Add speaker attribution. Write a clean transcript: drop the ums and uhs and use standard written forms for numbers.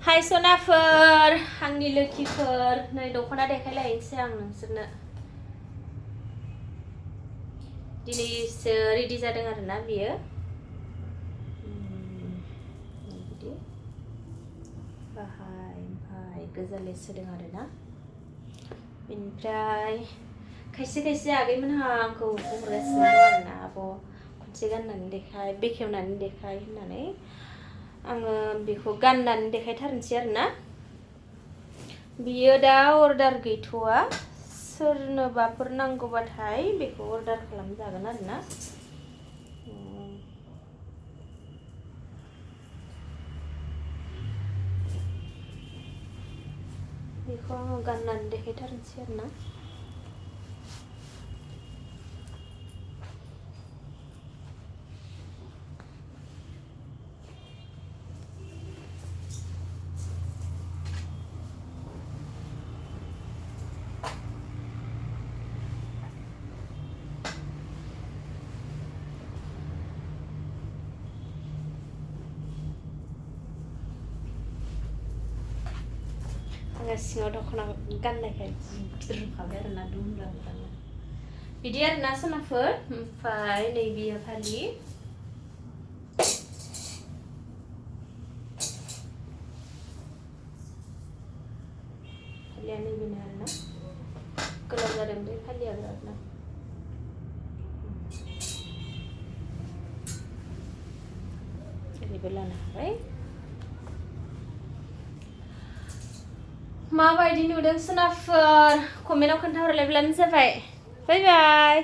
Speaker 1: हाय सनाफोर आंनि लोखिफोर नै दख'ना देखायलायनोसै आं नोंसोरनो दिनैसो रेडि जादों आरोना बियो बिदि बाहाय ओमफ्राय गोजा लेस होदों आरोना बेनिफ्राय खायसे खायसे आगैमोनहा आंखौ बुंहरगासिनो दं आरोना आब' खनसे गाननानै देखाय बेखेवनानै देखाय होननानै आङो बेखौ गाननानै देखायथारनोसै आरोना बियो दा अर्डार गैथ'आ सोरनोबाफोर नांगौबाथाय बेखौ अर्डार खालामजागोन आरोना बेखौ आङो गाननानै देखायथारनोसै आरोना आङो सिङाव दख'ना गाननायखाय गिदिरखाबाय आरोना दुमलांबानो बिदि आरोना सनाफोर ओमफ्राय नै बियो फालि फालिया नैबेनो आरोना गोलाव जादों बे फालिया बिरादनो ओरैबो लानो हाबाय माबायदि नुदों सनाफोर कमेन्टआव खोन्थाहरलायब्लानो जाबाय बाय बाय